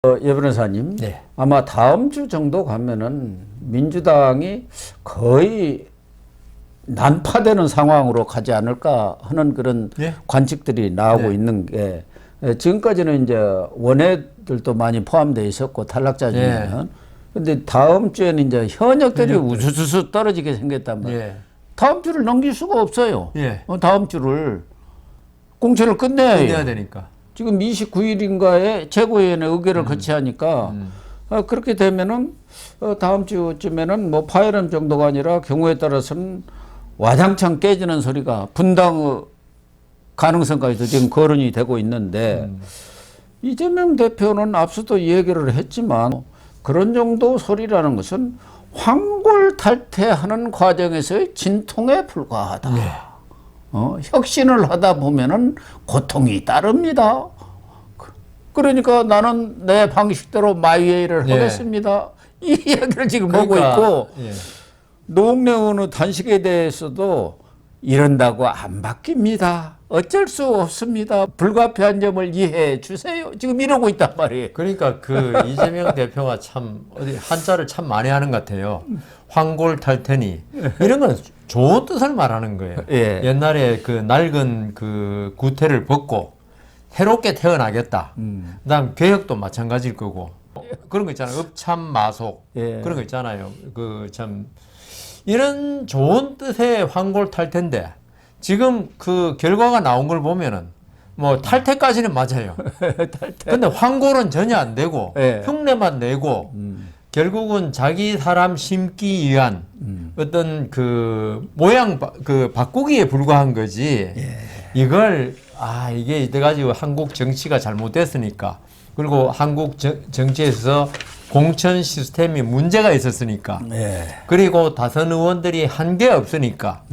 예 변호사님, 네. 아마 다음 주 정도 가면은 민주당이 거의 난파되는 상황으로 가지 않을까 하는 그런 예? 관측들이 나오고 네. 있는 게 지금까지는 이제 원외들도 많이 포함되어 있었고 탈락자 중에는 근데 다음 주에는 이제 현역들이 우수수수 떨어지게 생겼단 말이에요. 예. 다음 주를 넘길 수가 없어요. 예. 다음 주를 공천을 끝내야 해요. 끝내야 되니까. 지금 29일인가에 최고위원회 의결을 거치하니까 그렇게 되면은 다음 주쯤에는 뭐 파열음 정도가 아니라 경우에 따라서는 와장창 깨지는 소리가 분당의 가능성까지도 지금 거론이 되고 있는데 이재명 대표는 앞서도 이 얘기를 했지만 그런 정도 소리라는 것은 황골탈퇴하는 과정에서의 진통에 불과하다. 네. 혁신을 하다 보면은 고통이 따릅니다. 그러니까 나는 내 방식대로 마이웨이를 네. 하겠습니다. 이 이야기를 지금 하고 그러니까, 있고 예. 노웅래의 단식에 대해서도 이런다고 안 바뀝니다. 어쩔 수 없습니다. 불가피한 점을 이해해 주세요. 지금 이러고 있단 말이에요. 그러니까 그 이재명 대표가 참 어디 한자를 참 많이 하는 것 같아요. 황골탈퇴니 이런 건 좋은 뜻을 말하는 거예요. 예. 옛날에 그 낡은 그 구태를 벗고 새롭게 태어나겠다. 그다음 개혁도 마찬가지일 거고 그런 거 있잖아요. 읍참마속 예. 그런 거 있잖아요. 그 참 이런 좋은 뜻의 황골탈퇴인데 지금 그 결과가 나온 걸 보면은 뭐 탈퇴까지는 맞아요. 근데 황골은 전혀 안 되고 예. 흉내만 내고 결국은 자기 사람 심기 위한 어떤 그 모양 그 바꾸기에 불과한 거지. 이걸 이게 이래가지고 한국 정치가 잘못됐으니까 그리고 한국 정치에서 공천 시스템이 문제가 있었으니까 그리고 다선 의원들이 한게 없으니까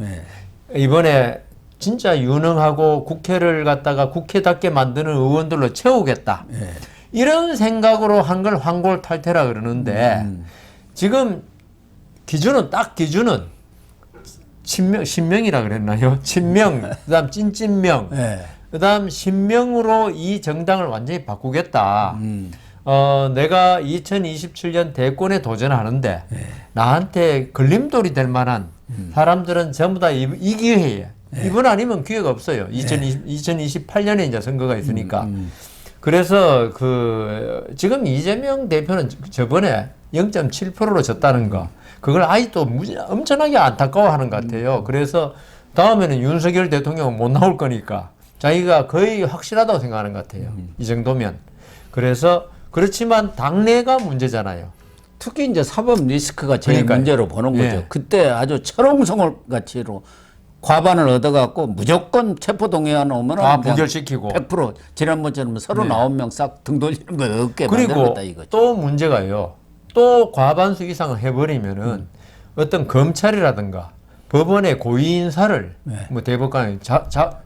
이번에 진짜 유능하고 국회를 갖다가 국회답게 만드는 의원들로 채우겠다. 이런 생각으로 한 걸 황골탈퇴라 그러는데 지금 기준은 친명이라 그랬나요? 친명, 그다음 찐찐명, 그다음 신명으로 이 정당을 완전히 바꾸겠다. 내가 2027년 대권에 도전하는데 나한테 걸림돌이 될 만한 사람들은 전부 다 이 기회에 이번 아니면 기회가 없어요. 2028년에 이제 선거가 있으니까. 그래서 그 지금 이재명 대표는 저번에 0.7%로 졌다는 거 그걸 아직도 엄청나게 안타까워하는 것 같아요. 그래서 다음에는 윤석열 대통령은 못 나올 거니까 자기가 거의 확실하다고 생각하는 것 같아요. 이 정도면. 그래서 그렇지만 당내가 문제잖아요. 특히 이제 사법 리스크가 제일 그러니까요. 문제로 보는 거죠. 예. 그때 아주 철옹성을 가치로 과반을 얻어갖고 무조건 체포동의안 오면 부결시키고 100% 지난번처럼 39명 싹 등 돌리는 거 없게 그리고 만들겠다 이거죠. 또 문제가요. 또 과반수 이상을 해버리면은 어떤 검찰이라든가 법원의 고위 인사를 뭐 대법관이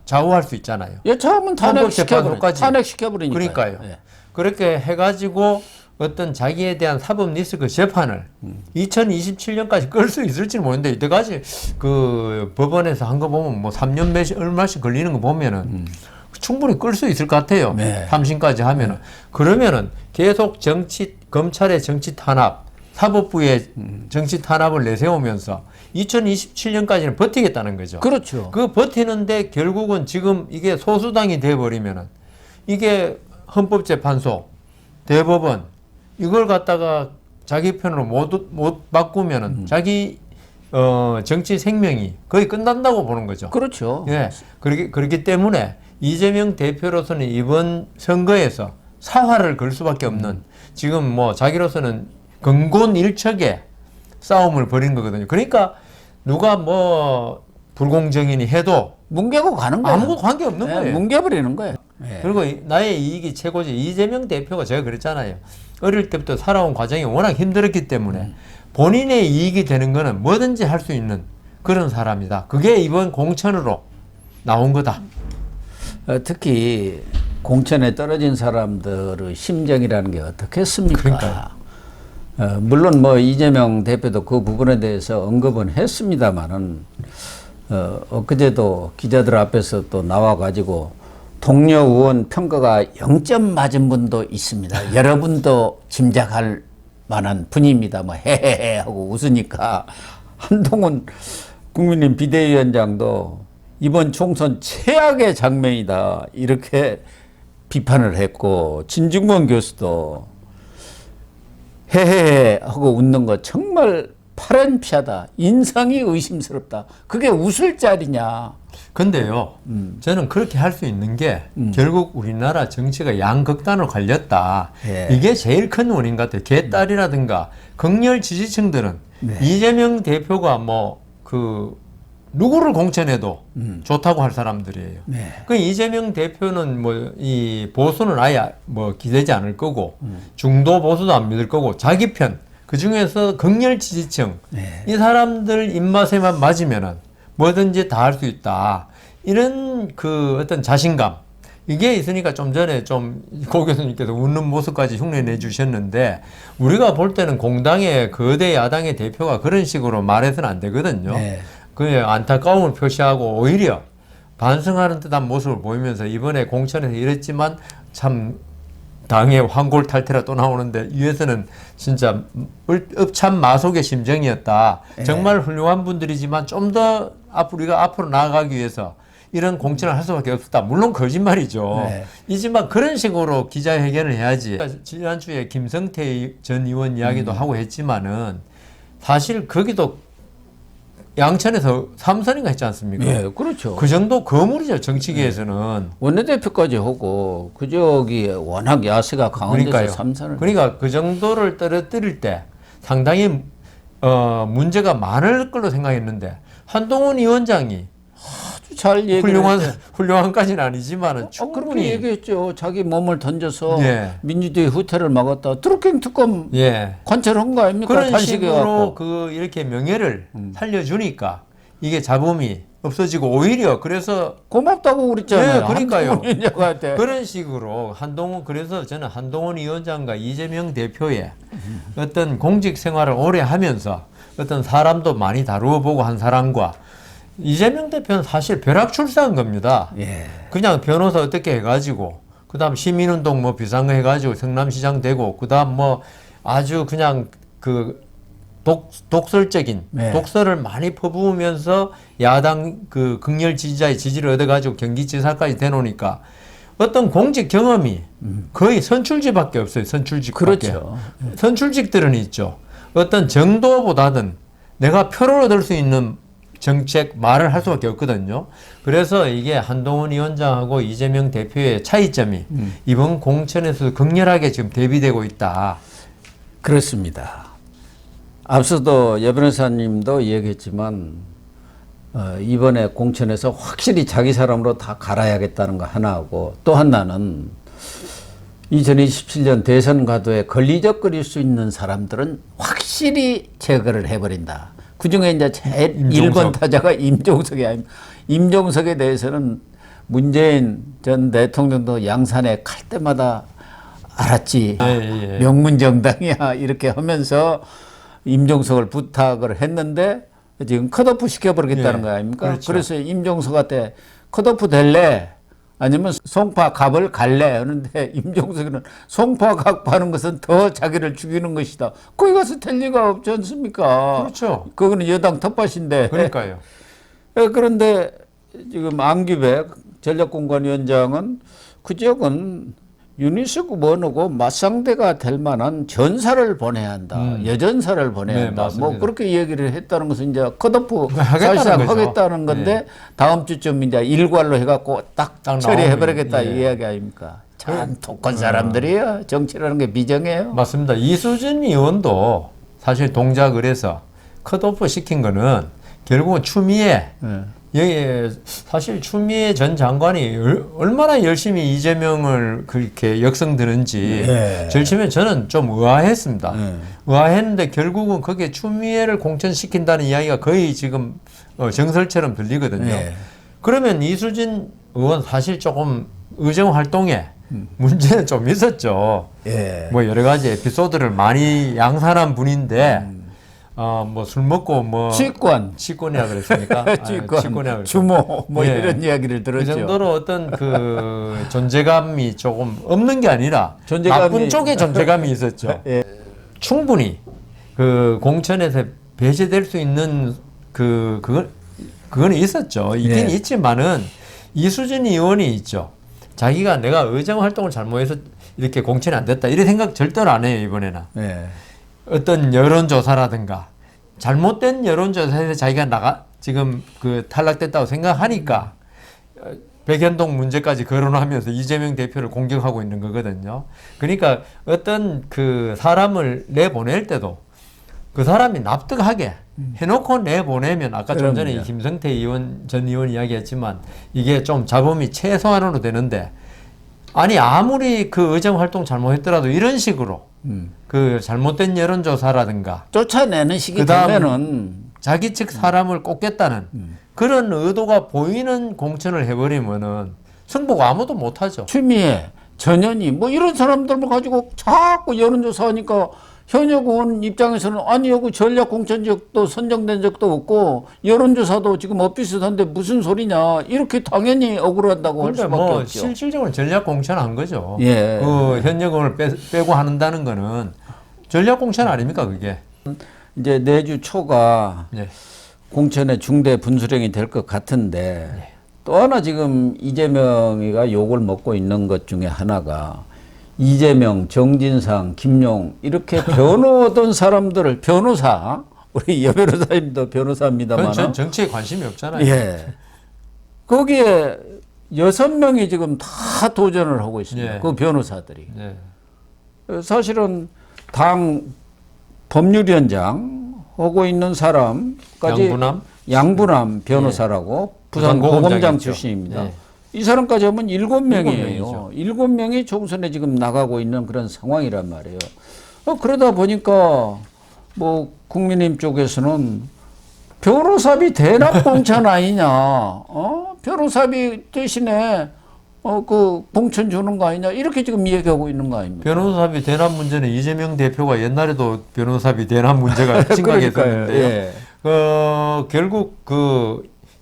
좌우할 수 있잖아요. 처음은 탄핵시켜버리니까. 그러니까요. 그렇게 해가지고 어떤 자기에 대한 사법 리스크 재판을 2027년까지 끌 수 있을지는 모르는데 이때까지 그 법원에서 한 거 보면 뭐 3년 얼마씩 걸리는 거 보면은 충분히 끌 수 있을 것 같아요. 3심까지 하면은. 그러면은 계속 검찰의 정치 탄압, 사법부의 정치 탄압을 내세우면서 2027년까지는 버티겠다는 거죠. 그렇죠. 그 버티는데 결국은 지금 이게 소수당이 돼버리면은 이게 헌법재판소, 대법원 이걸 갖다가 자기 편으로 못 바꾸면은 자기 정치 생명이 거의 끝난다고 보는 거죠. 그렇죠. 예. 그렇기 때문에 이재명 대표로서는 이번 선거에서 사활을 걸 수밖에 없는 지금 뭐 자기로서는 근곤일척의 싸움을 벌인 거거든요. 그러니까 누가 뭐 불공정이니 해도 뭉개고 가는 거예요. 아무 관계 없는 거예요. 뭉개버리는 거예요. 그리고 나의 이익이 최고지. 이재명 대표가 제가 그랬잖아요. 어릴 때부터 살아온 과정이 워낙 힘들었기 때문에 본인의 이익이 되는 거는 뭐든지 할 수 있는 그런 사람이다. 그게 이번 공천으로 나온 거다. 특히 공천에 떨어진 사람들의 심정이라는 게 어떻겠습니까? 그러니까요. 물론 뭐 이재명 대표도 그 부분에 대해서 언급은 했습니다만은 엊그제도 기자들 앞에서 또 나와가지고 동료 의원 평가가 0점 맞은 분도 있습니다. 여러분도 짐작할 만한 분입니다. 뭐 헤헤헤 하고 웃으니까 한동훈 국민의힘 비대위원장도 이번 총선 최악의 장면이다 이렇게 비판을 했고, 진중권 교수도 헤헤헤 하고 웃는 거 정말 파렴치하다, 인상이 의심스럽다, 그게 웃을 자리냐. 근데요, 저는 그렇게 할 수 있는 게 결국 우리나라 정치가 양극단으로 갈렸다. 예. 이게 제일 큰 원인 같아요. 개딸이라든가 극렬 지지층들은 네. 이재명 대표가 누구를 공천해도 좋다고 할 사람들이에요. 네. 그 이재명 대표는 이 보수는 아예 기대지 않을 거고, 중도 보수도 안 믿을 거고, 자기 편, 그 중에서 극렬 지지층, 네. 이 사람들 입맛에만 맞으면은 뭐든지 다 할 수 있다. 이런 어떤 자신감, 이게 있으니까 좀 전에 좀 고 교수님께서 웃는 모습까지 흉내 내주셨는데, 우리가 볼 때는 공당의 거대 야당의 대표가 그런 식으로 말해서는 안 되거든요. 네. 그 안타까움을 표시하고 오히려 반성하는 듯한 모습을 보이면서 이번에 공천에서 이랬지만 참 당의 환골탈태라 또 나오는데 위에서는 진짜 읍참 마속의 심정이었다. 네. 정말 훌륭한 분들이지만 좀 더 우리가 앞으로 나아가기 위해서 이런 공천을 할 수밖에 없었다. 물론 거짓말이죠. 네. 이지만 그런 식으로 기자회견을 해야지. 지난주에 김성태 전 의원 이야기도 하고 했지만은 사실 거기도 양천에서 3선인가 했지 않습니까? 예, 그렇죠. 그 정도 거물이죠, 정치계에서는. 원내대표까지 하고 그 저기 워낙 야세가 강한 그러니까요. 데서 삼선을. 그러니까 그 정도를 떨어뜨릴 때 상당히 문제가 많을 걸로 생각했는데, 한동훈 위원장이 아주 잘 얘기를 했죠. 훌륭한까지는 아니지만은 그렇게 충분히 얘기했죠. 자기 몸을 던져서 예. 민주주의 후퇴를 막았다. 드루킹 특검 예. 관철한 거 아닙니까? 그런 단식해 식으로 갖고. 이렇게 명예를 살려주니까 이게 잡음이 없어지고, 오히려 그래서 고맙다고 그랬잖아요. 네, 그러니까요. 한동훈 위원장한테. 그런 식으로 그래서 저는 한동훈 위원장과 이재명 대표의 어떤 공직 생활을 오래 하면서 어떤 사람도 많이 다루어 보고 한 사람과, 이재명 대표는 사실 벼락 출세한 겁니다. 예. 그냥 변호사 어떻게 해가지고, 그 다음 시민운동 비상해가지고 성남시장 되고, 그 다음 아주 그냥 독설적인 네. 독설을 많이 퍼부으면서 야당 극렬 지지자의 지지를 얻어가지고 경기지사까지 되놓으니까 어떤 공직 경험이 거의 선출직밖에 없어요. 선출직밖에. 그렇죠. 선출직들은 있죠. 어떤 정도보다는 내가 표를 얻을 수 있는 정책 말을 할 수밖에 없거든요. 그래서 이게 한동훈 위원장하고 이재명 대표의 차이점이 이번 공천에서 극렬하게 지금 대비되고 있다. 그렇습니다. 앞서도 여 변호사님도 얘기했지만 이번에 공천에서 확실히 자기 사람으로 다 갈아야겠다는 거 하나하고, 또 하나는 2027년 대선 가도에 걸리적거릴 수 있는 사람들은 확실히 제거를 해버린다. 그중에 이제 제일 1번 타자가 임종석이 아닙니다. 임종석에 대해서는 문재인 전 대통령도 양산에 갈 때마다 알았지. 예. 명문정당이야 이렇게 하면서 임종석을 부탁을 했는데 지금 컷오프 시켜버리겠다는 예. 거 아닙니까? 그렇죠. 그래서 임종석한테 컷오프 될래? 아니면 송파 갑을 갈래? 하는데 임종석은 송파 갑 하는 것은 더 자기를 죽이는 것이다. 거기 가서 될 리가 없지 않습니까? 그렇죠. 그거는 여당 텃밭인데. 그러니까요. 그런데 지금 안규백 전략공관위원장은 그 지역은 유니스크 원하고 맞상대가 될 만한 전사를 보내야 한다. 여전사를 보내야 네, 한다. 맞습니다. 그렇게 얘기를 했다는 것은 이제 컷오프 하겠다는 사실상 거죠. 하겠다는 건데 네. 다음 주쯤 이제 일괄로 해갖고 딱 처리해버리겠다 나오면, 이 이야기 아닙니까? 참 독한 사람들이에요. 정치라는 게 비정해요. 맞습니다. 이수진 의원도 사실 동작을 해서 컷오프 시킨 거는 결국은 추미애, 사실 추미애 전 장관이 얼마나 열심히 이재명을 그렇게 역성드는지 제일 처음에 저는 좀 의아했습니다. 의아했는데 결국은 거기에 추미애를 공천시킨다는 이야기가 거의 지금 정설처럼 들리거든요. 그러면 이수진 의원 사실 조금 의정 활동에 문제는 좀 있었죠. 뭐 여러 가지 에피소드를 많이 양산한 분인데 뭐 술 먹고 뭐 치권이라 그랬습니까? 치권, 주모 뭐 예. 이런 이야기를 들었죠. 그 정도로 어떤 그 존재감이 조금 없는 게 아니라 나쁜 쪽에 존재감이 있었죠. 예. 충분히 그 공천에서 배제될 수 있는 그거는 있었죠. 있긴 예. 있지만은 이수진 의원이 있죠. 자기가 내가 의정 활동을 잘못해서 이렇게 공천이 안 됐다 이런 생각 절대로 안 해요 이번에는. 예. 어떤 여론조사라든가 잘못된 여론조사에서 자기가 지금 그 탈락됐다고 생각하니까 백현동 문제까지 거론하면서 이재명 대표를 공격하고 있는 거거든요. 그러니까 어떤 그 사람을 내보낼 때도 그 사람이 납득하게 해놓고 내보내면 아까 좀 전에 이 김성태 전 의원 이야기했지만 이게 좀 잡음이 최소한으로 되는데 아니 아무리 그 의정 활동 잘못했더라도 이런 식으로 그 잘못된 여론조사라든가 쫓아내는 시기 되면은 자기 측 사람을 꼽겠다는 그런 의도가 보이는 공천을 해버리면은 승부가 아무도 못하죠. 추미애, 전현희 뭐 이런 사람들만 가지고 자꾸 여론조사하니까 현역 의원 입장에서는 아니 여기 전략 공천적도 선정된 적도 없고 여론조사도 지금 엇비슷한데 무슨 소리냐 이렇게 당연히 억울한다고 할 수밖에 뭐 없죠. 실질적으로 전략 공천한 거죠. 예. 그 현역 의원을 빼고 한다는 거는 전략 공천 아닙니까 그게? 이제 내주 초가 예. 공천의 중대 분수령이 될 것 같은데 또 하나 지금 이재명이가 욕을 먹고 있는 것 중에 하나가 이재명, 정진상, 김용 이렇게 변호하던 사람들을 변호사 우리 여 변호사님도 변호사입니다만 정치에 관심이 없잖아요. 예. 거기에 6명이 지금 다 도전을 하고 있습니다. 예. 그 변호사들이. 예. 사실은 당 법률위원장 하고 있는 사람까지 양부남 변호사라고 부산 고검장 출신입니다. 네. 이 사람까지 하면 7명이에요. 7명이 총선에 지금 나가고 있는 그런 상황이란 말이에요. 그러다 보니까 뭐 국민의힘 쪽에서는 변호사비 대납 공천 아니냐, 변호사비 대신에 그 공천 주는 거 아니냐 이렇게 지금 얘기하고 있는 거 아닙니까? 변호사비 대납 문제는 이재명 대표가 옛날에도 변호사비 대납 문제가 심각했었는데요. 예. 결국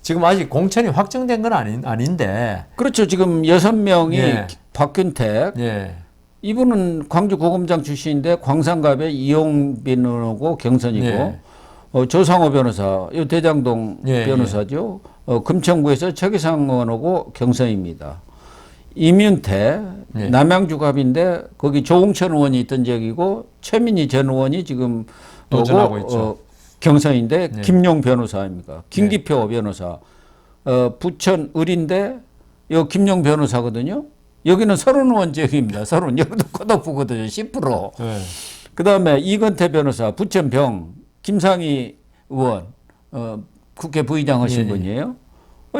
지금 아직 공천이 확정된 건 아닌데. 그렇죠. 지금 6명이 예. 박균택. 예. 이분은 광주고검장 출신인데 광산갑에 이용빈 의원하고 경선이고 예. 조상호 변호사, 이 대장동 예, 변호사죠. 금천구에서 최기상 의원하고 경선입니다. 이민태 예. 남양주갑인데 거기 조홍천 의원이 있던 지역이고 최민희 전 의원이 지금 도전하고 있죠. 경선인데 네. 김용 변호사입니까? 김기표 변호사. 부천 을인데 여 김용 변호사거든요. 여기는 서른 의원 지역입니다. 서른 여기도 컷오프거든요. 10%. 네. 그다음에 이건태 변호사 부천 병 김상희 의원 국회 부의장 하신 예. 분이에요.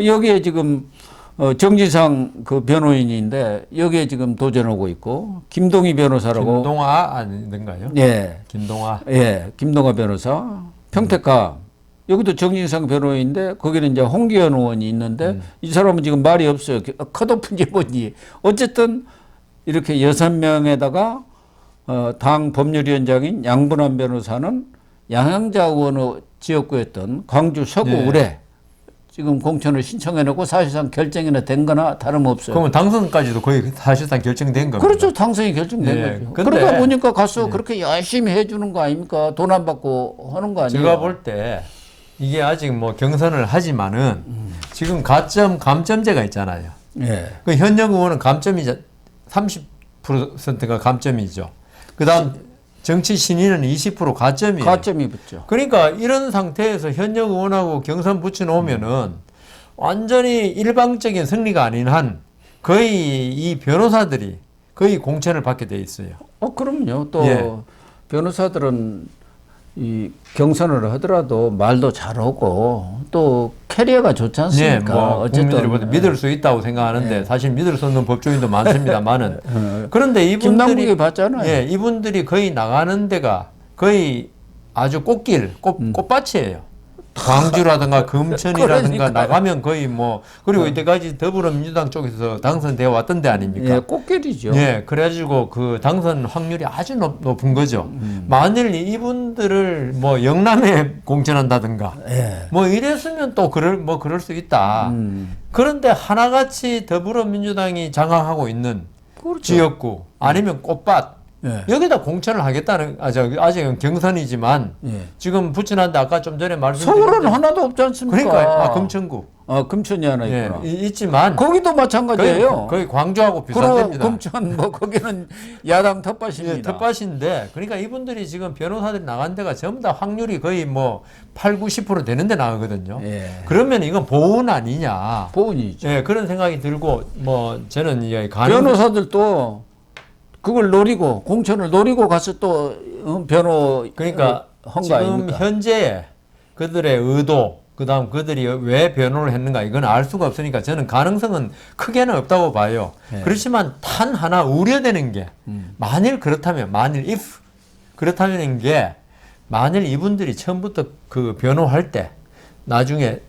여기에 지금 정진상 그 변호인인데 여기에 지금 도전하고 있고 김동희 변호사라고 김동아 아닌가요? 예. 김동아. 예. 김동아 변호사 평택가 여기도 정진상 변호인인데 거기는 이제 홍기현 의원이 있는데 이 사람은 지금 말이 없어요. 컷오프인지 뭔지. 어쨌든 이렇게 6명에다가 당 법률위원장인 양분한 변호사는 양양자 의원의 지역구였던 광주 서구 네. 의뢰 지금 공천을 신청해놓고 사실상 결정이나 된 거나 다름없어요. 그러면 당선까지도 거의 사실상 결정된 겁니다. 그렇죠. 당선이 결정된 예. 거죠. 근데 그러다 보니까 가서 그렇게 열심히 해주는 거 아닙니까? 돈 안 받고 하는 거 아니에요? 제가 볼 때 이게 아직 뭐 경선을 하지만은 지금 감점제가 있잖아요. 예. 그 현역 의원은 감점이 30%가 감점이죠. 그다음 정치 신인은 20% 가점이에요. 가점이 붙죠. 그러니까 이런 상태에서 현역 의원하고 경선 붙여놓으면은 완전히 일방적인 승리가 아닌 한 거의 이 변호사들이 거의 공천을 받게 돼 있어요. 그럼요. 또 예. 변호사들은 이 경선을 하더라도 말도 잘하고 또 캐리어가 좋지 않습니까? 뭐 어쨌든 국민들이 믿을 수 있다고 생각하는데 사실 믿을 수 없는 법조인도 많습니다만은 그런데 이분들이 김남국이 봤잖아요. 예, 이분들이 거의 나가는 데가 거의 아주 꽃밭이에요. 광주라든가 금천이라든가 그러니까요. 나가면 거의 뭐 그리고 이때까지 더불어민주당 쪽에서 당선되어 왔던 데 아닙니까? 예, 꽃길이죠. 예, 그래가지고 그 당선 확률이 아주 높은 거죠. 만일 이분들을 뭐 영남에 공천한다든가 예. 뭐 이랬으면 또 그럴 수 있다. 그런데 하나같이 더불어민주당이 장악하고 있는 그렇죠. 지역구 아니면 꽃밭 예. 여기다 공천을 하겠다는 아직은 경선이지만 예. 지금 붙여놨는데 아까 좀 전에 말씀드린 서울은 하나도 없지 않습니까? 그러니까 금천구 금천이 하나 예, 있구나. 있지만 거기도 마찬가지예요. 거의 광주하고 그럼 비슷합니다. 금천 뭐 거기는 야당 예, 텃밭입니다. 텃밭인데 그러니까 이분들이 지금 변호사들이 나간 데가 전부 다 확률이 거의 뭐 8, 90% 되는 데 나가거든요. 예. 그러면 이건 보훈 아니냐. 보훈이죠. 예, 그런 생각이 들고 뭐 저는 이제 변호사들도 그걸 노리고 공천을 노리고 가서 또 변호 그러니까 한 거 지금 아닙니까? 현재 그들의 의도 그다음 그들이 왜 변호를 했는가 이건 알 수가 없으니까 저는 가능성은 크게는 없다고 봐요. 네. 그렇지만 단 하나 우려되는 게 만일 그렇다면 만일 if 그렇다는 게 만일 이분들이 처음부터 그 변호할 때 나중에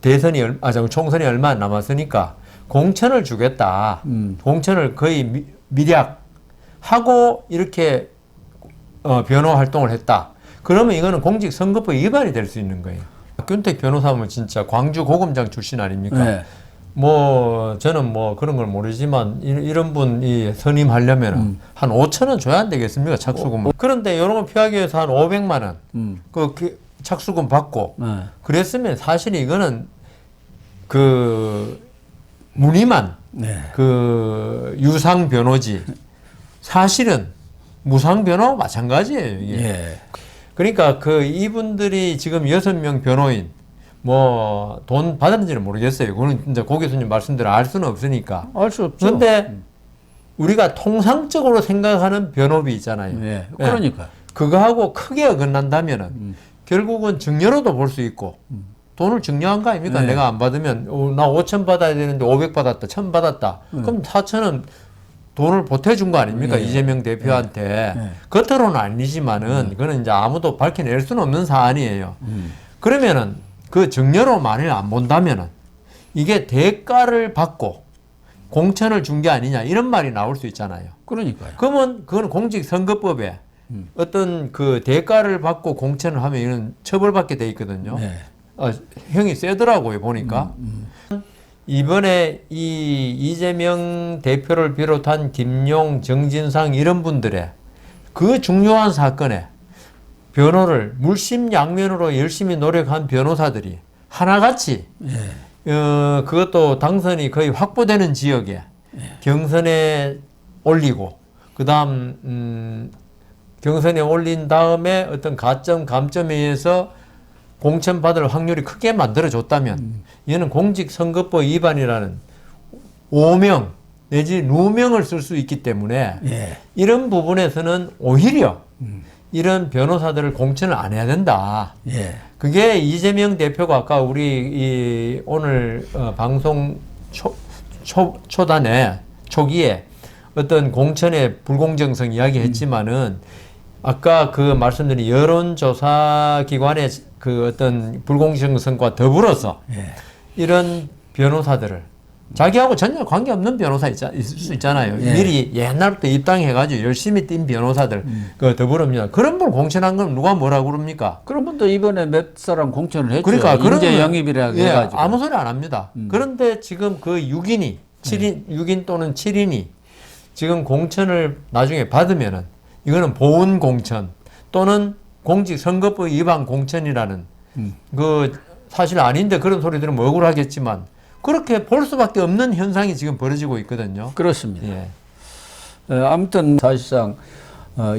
총선이 얼마 안 남았으니까 공천을 주겠다. 공천을 거의 미략하고 이렇게 변호 활동을 했다. 그러면 이거는 공직선거법 위반이 될 수 있는 거예요. 박균택 변호사면 진짜 광주 고검장 출신 아닙니까? 네. 뭐 저는 뭐 그런 걸 모르지만 이런 분이 선임하려면 한 5천 원 줘야 안 되겠습니까? 착수금. 그런데 이런 거 피하기 위해서 한 500만 원 그 착수금 받고 네. 그랬으면 사실 이거는 그 무늬만 네. 그 유상 변호지 사실은 무상 변호와 마찬가지예요. 이게. 예. 그러니까 그 이분들이 지금 6명 변호인 뭐 돈 받았는지는 모르겠어요. 그거는 이제 고 교수님 말씀대로 알 수는 없으니까. 알 수 없죠. 그런데 우리가 통상적으로 생각하는 변호비 있잖아요. 예. 그러니까. 그거하고 크게 어긋난다면은 결국은 증여로도 볼 수 있고 돈을 증여한 거 아닙니까? 네. 내가 안 받으면 나 5천 받아야 되는데 500 받았다, 1000 받았다. 그럼 4천은 돈을 보태준 거 아닙니까? 네. 이재명 대표한테. 네. 겉으로는 아니지만은 그거는 이제 아무도 밝혀낼 수는 없는 사안이에요. 그러면은 그 증여로 만일 안 본다면은 이게 대가를 받고 공천을 준 게 아니냐 이런 말이 나올 수 있잖아요. 그러니까요. 그러면 그건 공직선거법에 어떤 그 대가를 받고 공천을 하면 이런 처벌받게 돼 있거든요. 네. 형이 세더라고요 보니까. 이번에 이 이재명 대표를 비롯한 김용, 정진상 이런 분들의 그 중요한 사건에 변호를 물심양면으로 열심히 노력한 변호사들이 하나같이 그것도 당선이 거의 확보되는 지역에 경선에 올리고 그다음 경선에 올린 다음에 어떤 가점 감점에 의해서 공천 받을 확률이 크게 만들어줬다면 이거는 공직선거법 위반이라는 오명 내지 누명을 쓸 수 있기 때문에 예. 이런 부분에서는 오히려 이런 변호사들을 공천을 안 해야 된다. 예. 그게 이재명 대표가 아까 우리 오늘 방송 초단에 초기에 어떤 공천의 불공정성 이야기했지만은 아까 그 말씀드린 여론조사 기관의 그 어떤 불공정성과 더불어서 이런 변호사들을 자기하고 전혀 관계없는 변호사 있을 수 있잖아요. 예. 미리 옛날부터 입당해가지고 열심히 뛴 변호사들 그 더불어입니다. 그런 분 공천한 건 누가 뭐라고 그럽니까? 그런 분도 이번에 몇 사람 공천을 했죠. 그러니까 인재 영입이라고 예, 해가지고. 아무 소리 안 합니다. 그런데 지금 그 6인이 6인 또는 7인이 지금 공천을 나중에 받으면은 이거는 보훈 공천 또는 공직선거법 위반 공천이라는 그 사실 아닌데 그런 소리들은 뭐 억울하겠지만 그렇게 볼 수밖에 없는 현상이 지금 벌어지고 있거든요. 그렇습니다. 예. 아무튼 사실상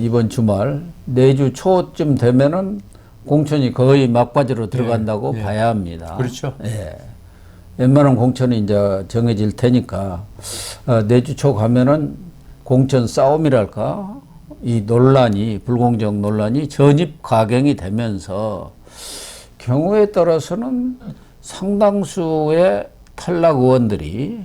이번 주말 내주 초쯤 되면은 공천이 거의 막바지로 들어간다고 예. 봐야 합니다. 그렇죠. 예. 웬만한 공천이 이제 정해질 테니까 내주 초 가면은 공천 싸움이랄까 이 논란이 불공정 논란이 전입가경이 되면서 경우에 따라서는 상당수의 탈락 의원들이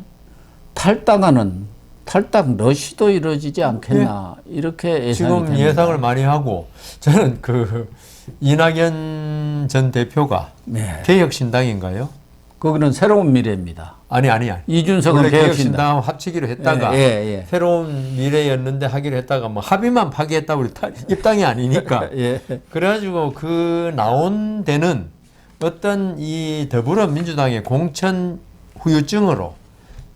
탈당하는 탈당 러시도 이루어지지 않겠나 이렇게 예상이 지금 됩니다. 예상을 많이 하고 저는 그 이낙연 이낙연 전 대표가 네. 개혁신당인가요? 거기는 새로운 미래입니다. 아니. 이준석은 원래 개혁신당. 개혁신당 합치기로 했다가 예. 새로운 미래였는데 하기로 했다가 뭐 합의만 파기했다고 우리 입당이 아니니까. 예. 그래가지고 그 나온 데는 어떤 이 더불어민주당의 공천 후유증으로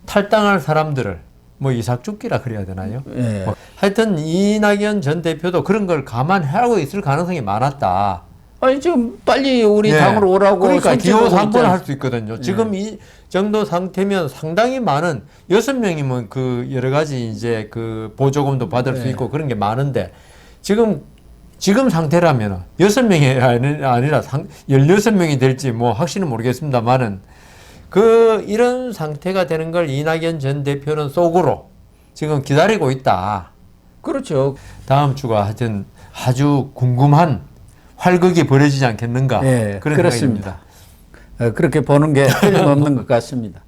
탈당할 사람들을 뭐 이삭죽기라 그래야 되나요? 예. 뭐 하여튼 이낙연 전 대표도 그런 걸 감안하고 있을 가능성이 많았다. 아니 지금 빨리 우리 네. 당으로 오라고 그러니까 기호 선택하고 3번 할 있잖아요. 수 있거든요. 지금 이 정도 상태면 상당히 많은 6명이면 그 여러 가지 이제 그 보조금도 받을 수 있고 그런 게 많은데 지금 상태라면 6명이 아니라 16명이 될지 뭐 확실히 모르겠습니다만은 이런 상태가 되는 걸 이낙연 전 대표는 속으로 지금 기다리고 있다. 그렇죠. 다음 주가 하여튼 아주 궁금한 활극이 벌어지지 않겠는가 예, 그런 그렇습니다. 생각입니다. 그렇게 보는 게 틀림없는 것 같습니다.